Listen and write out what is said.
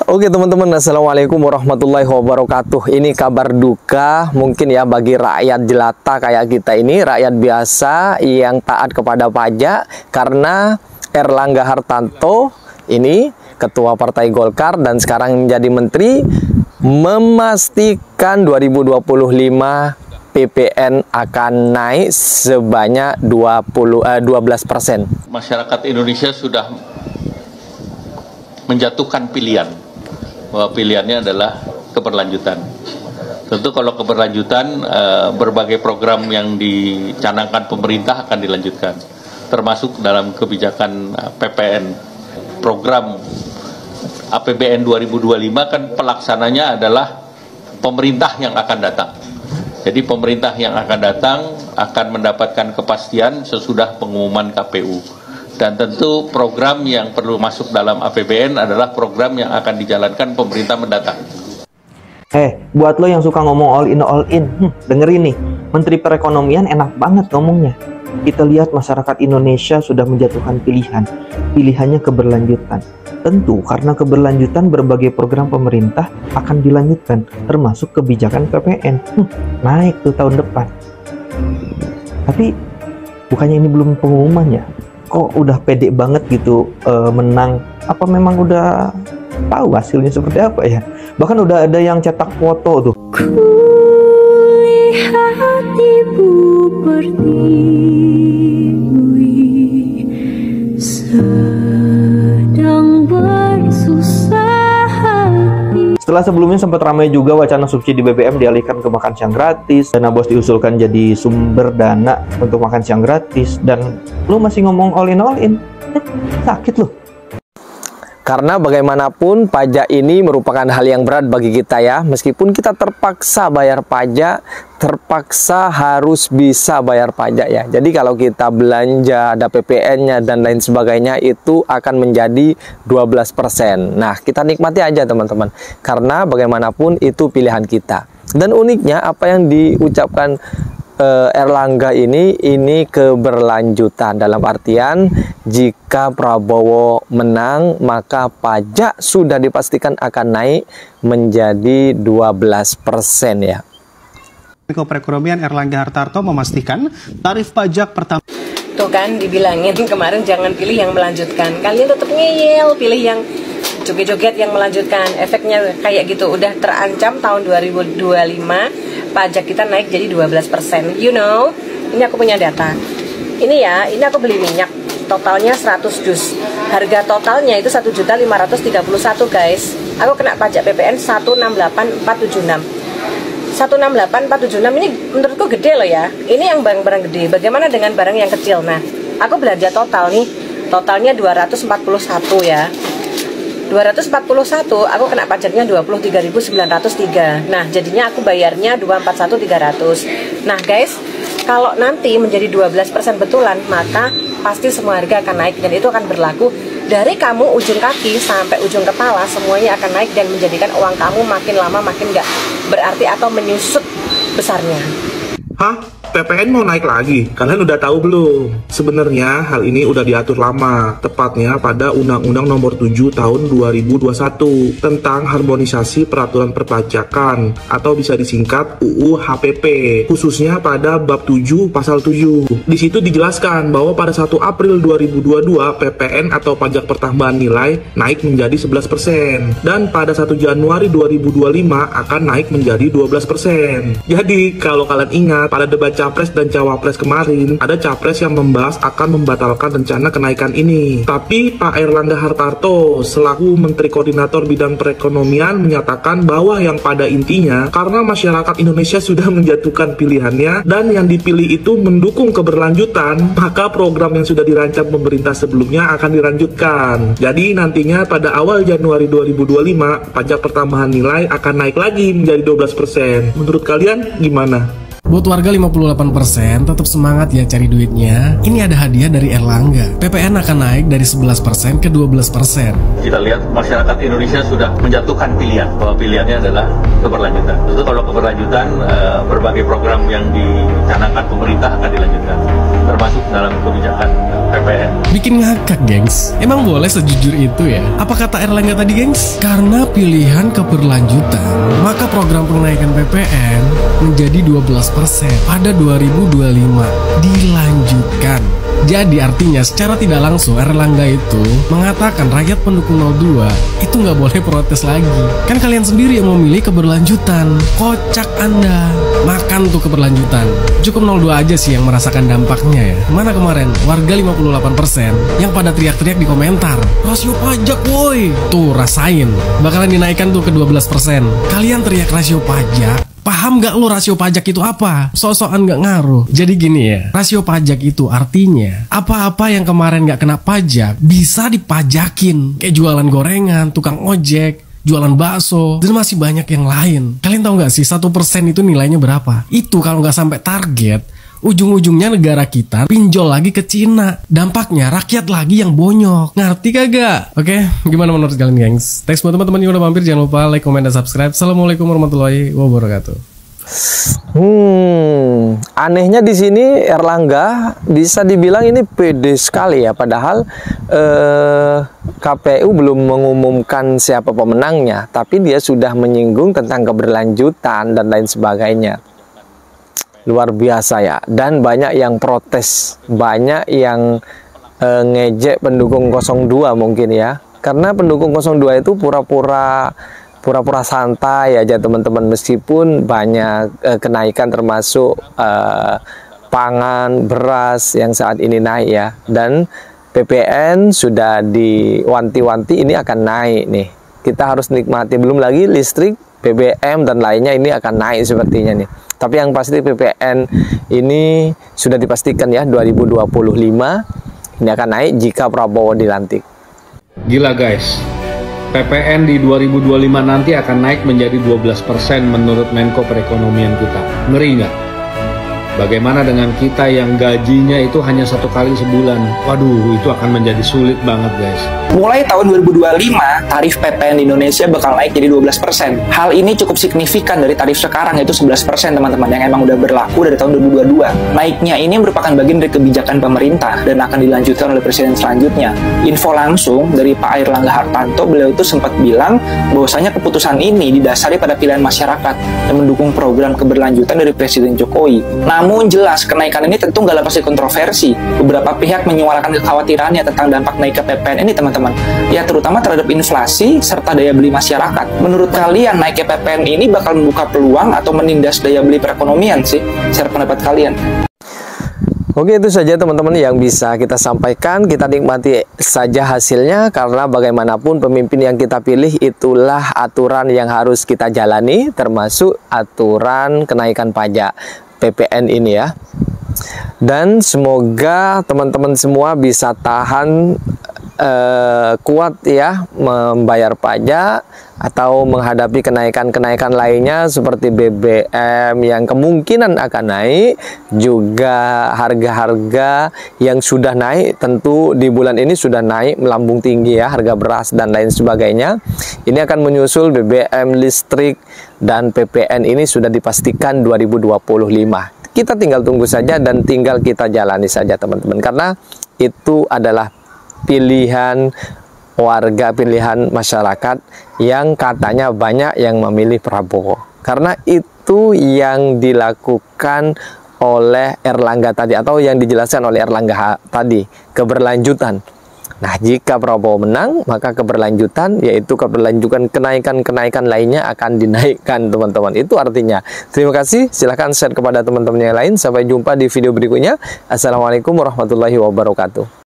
Oke teman-teman, assalamualaikum warahmatullahi wabarakatuh. Ini kabar duka mungkin ya bagi rakyat jelata kayak kita ini, rakyat biasa yang taat kepada pajak, karena Erlangga Hartarto ini ketua Partai Golkar dan sekarang menjadi menteri, memastikan 2025 PPN akan naik sebanyak 12%. Masyarakat Indonesia sudah menjatuhkan pilihan, bahwa pilihannya adalah keberlanjutan. Tentu kalau keberlanjutan, berbagai program yang dicanangkan pemerintah akan dilanjutkan, termasuk dalam kebijakan PPN. Program APBN 2025 kan pelaksananya adalah pemerintah yang akan datang. Jadi pemerintah yang akan datang akan mendapatkan kepastian sesudah pengumuman KPU. Dan tentu program yang perlu masuk dalam APBN adalah program yang akan dijalankan pemerintah mendatang. Buat lo yang suka ngomong all in, dengerin nih, Menteri Perekonomian enak banget ngomongnya. Kita lihat masyarakat Indonesia sudah menjatuhkan pilihan, pilihannya keberlanjutan. Tentu karena keberlanjutan berbagai program pemerintah akan dilanjutkan, termasuk kebijakan PPN. Naik tuh tahun depan. Tapi bukannya ini belum pengumuman ya? Kok udah pede banget gitu menang? Apa memang udah tahu hasilnya seperti apa ya? Bahkan udah ada yang cetak foto tuh. Kulihat ibu pertiwi sedang bersusah hati. Setelah sebelumnya sempat ramai juga wacana subsidi BBM dialihkan ke makan siang gratis, dana bos diusulkan jadi sumber dana untuk makan siang gratis, dan lu masih ngomong all in, sakit lu. Karena bagaimanapun pajak ini merupakan hal yang berat bagi kita ya. Meskipun kita terpaksa bayar pajak, terpaksa harus bisa bayar pajak ya. Jadi kalau kita belanja, ada PPN-nya dan lain sebagainya, itu akan menjadi 12%. Nah, kita nikmati aja teman-teman. Karena bagaimanapun itu pilihan kita. Dan uniknya apa yang diucapkan Erlangga ini keberlanjutan, dalam artian jika Prabowo menang maka pajak sudah dipastikan akan naik menjadi 12% ya. Menko Perekonomian Erlangga Hartarto memastikan tarif pajak pertama. Tuh kan dibilangin kemarin jangan pilih yang melanjutkan, kalian tetap ngeyel pilih yang joget-joget yang melanjutkan. Efeknya kayak gitu, udah terancam tahun 2025 pajak kita naik jadi 12%. You know, ini aku punya data. Ini ya, ini aku beli minyak totalnya 100 dus. Harga totalnya itu 1.531 guys. Aku kena pajak PPN 168.476. 168.476 ini menurutku gede loh ya. Ini yang barang-barang gede. Bagaimana dengan barang yang kecil? Nah, aku belanja total nih. Totalnya 241 ya. 241, aku kena pajaknya 23.903. Nah, jadinya aku bayarnya 241.300. Nah, guys, kalau nanti menjadi 12% betulan, maka pasti semua harga akan naik, dan itu akan berlaku dari kamu ujung kaki sampai ujung kepala, semuanya akan naik dan menjadikan uang kamu makin lama makin nggak berarti atau menyusut besarnya. Hah? PPN mau naik lagi? Kalian udah tahu belum? Sebenarnya hal ini udah diatur lama, tepatnya pada Undang-Undang Nomor 7 Tahun 2021 tentang harmonisasi peraturan perpajakan, atau bisa disingkat UU HPP, khususnya pada bab 7 pasal 7. Di situ dijelaskan bahwa pada 1 April 2022 PPN atau pajak pertambahan nilai naik menjadi 11%, dan pada 1 Januari 2025 akan naik menjadi 12%. Jadi kalau kalian ingat pada debat Capres dan Cawapres kemarin, ada Capres yang membahas akan membatalkan rencana kenaikan ini. Tapi Pak Erlangga Hartarto selaku Menteri Koordinator Bidang Perekonomian menyatakan bahwa yang pada intinya karena masyarakat Indonesia sudah menjatuhkan pilihannya dan yang dipilih itu mendukung keberlanjutan, maka program yang sudah dirancang pemerintah sebelumnya akan dilanjutkan. Jadi nantinya pada awal Januari 2025 pajak pertambahan nilai akan naik lagi menjadi 12%. Menurut kalian gimana? Buat warga 58% tetap semangat ya cari duitnya. Ini ada hadiah dari Erlangga. PPN akan naik dari 11% ke 12%. Kita lihat masyarakat Indonesia sudah menjatuhkan pilihan, bahwa pilihannya adalah keberlanjutan. Tentu kalau keberlanjutan, berbagai program yang dicanangkan pemerintah akan dilanjutkan, termasuk dalam kebijakan PPN. Bikin ngakak, gengs. Emang boleh sejujur itu ya? Apa kata Erlangga tadi, gengs? Karena pilihan keberlanjutan, maka program penaikan PPN menjadi 12% pada 2025 dilanjutkan. Jadi artinya secara tidak langsung Erlangga itu mengatakan rakyat pendukung 02 itu nggak boleh protes lagi. Kan kalian sendiri yang memilih keberlanjutan. Kocak Anda. Makan tuh keberlanjutan. Cukup 02 aja sih yang merasakan dampaknya ya. Mana kemarin warga 58% yang pada teriak-teriak di komentar, rasio pajak woi. Tuh rasain. Bakalan dinaikkan tuh ke 12%. Kalian teriak rasio pajak. Paham gak lo rasio pajak itu apa? So-soan gak ngaruh. Jadi gini ya, rasio pajak itu artinya apa-apa yang kemarin gak kena pajak bisa dipajakin. Kayak jualan gorengan, tukang ojek, jualan bakso, dan masih banyak yang lain. Kalian tahu gak sih 1% itu nilainya berapa? Itu kalau gak sampai target, ujung-ujungnya negara kita pinjol lagi ke Cina. Dampaknya rakyat lagi yang bonyok. Ngerti kagak? Oke, gimana menurut kalian, gengs? Thanks buat teman-teman yang udah mampir. Jangan lupa like, comment, dan subscribe. Assalamualaikum warahmatullahi wabarakatuh. Anehnya di sini Erlangga bisa dibilang ini pede sekali ya. Padahal KPU belum mengumumkan siapa pemenangnya, tapi dia sudah menyinggung tentang keberlanjutan dan lain sebagainya. Luar biasa ya, dan banyak yang protes, banyak yang ngejek pendukung 02 mungkin ya, karena pendukung 02 itu pura-pura santai aja teman-teman, meskipun banyak kenaikan termasuk pangan, beras yang saat ini naik ya, dan PPN sudah diwanti-wanti ini akan naik nih, kita harus nikmati, belum lagi listrik, BBM dan lainnya ini akan naik sepertinya nih. Tapi yang pasti PPN ini sudah dipastikan ya 2025 ini akan naik jika Prabowo dilantik. Gila guys, PPN di 2025 nanti akan naik menjadi 12% menurut Menko Perekonomian kita. Ngeri nggak? Bagaimana dengan kita yang gajinya itu hanya 1 kali sebulan? Waduh, itu akan menjadi sulit banget guys. Mulai tahun 2025, tarif PPN di Indonesia bakal naik jadi 12%. Hal ini cukup signifikan dari tarif sekarang, yaitu 11% teman-teman, yang emang udah berlaku dari tahun 2022. Naiknya ini merupakan bagian dari kebijakan pemerintah dan akan dilanjutkan oleh presiden selanjutnya. Info langsung dari Pak Airlangga Hartarto, beliau itu sempat bilang bahwasanya keputusan ini didasari pada pilihan masyarakat dan mendukung program keberlanjutan dari Presiden Jokowi. Namun jelas kenaikan ini tentu nggak lepas dari kontroversi. Beberapa pihak menyuarakan kekhawatirannya tentang dampak naiknya PPN ini teman-teman. Ya terutama terhadap inflasi serta daya beli masyarakat. Menurut kalian naiknya PPN ini bakal membuka peluang atau menindas daya beli perekonomian sih? Share pendapat kalian. Oke, itu saja teman-teman yang bisa kita sampaikan. Kita nikmati saja hasilnya, karena bagaimanapun pemimpin yang kita pilih itulah aturan yang harus kita jalani, termasuk aturan kenaikan pajak PPN ini ya. Dan semoga teman-teman semua bisa tahan kuat ya membayar pajak atau menghadapi kenaikan-kenaikan lainnya seperti BBM yang kemungkinan akan naik, juga harga-harga yang sudah naik, tentu di bulan ini sudah naik melambung tinggi ya, harga beras dan lain sebagainya. Ini akan menyusul BBM, listrik, dan PPN ini sudah dipastikan 2025. Kita tinggal tunggu saja dan tinggal kita jalani saja teman-teman, karena itu adalah pilihan warga, pilihan masyarakat yang katanya banyak yang memilih Prabowo, karena itu yang dilakukan oleh Erlangga tadi, atau yang dijelaskan oleh Erlangga tadi, keberlanjutan. Nah, jika Prabowo menang, maka keberlanjutan, yaitu keberlanjutan kenaikan-kenaikan lainnya akan dinaikkan teman-teman. Itu artinya. Terima kasih, silahkan share kepada teman-teman yang lain. Sampai jumpa di video berikutnya. Assalamualaikum warahmatullahi wabarakatuh.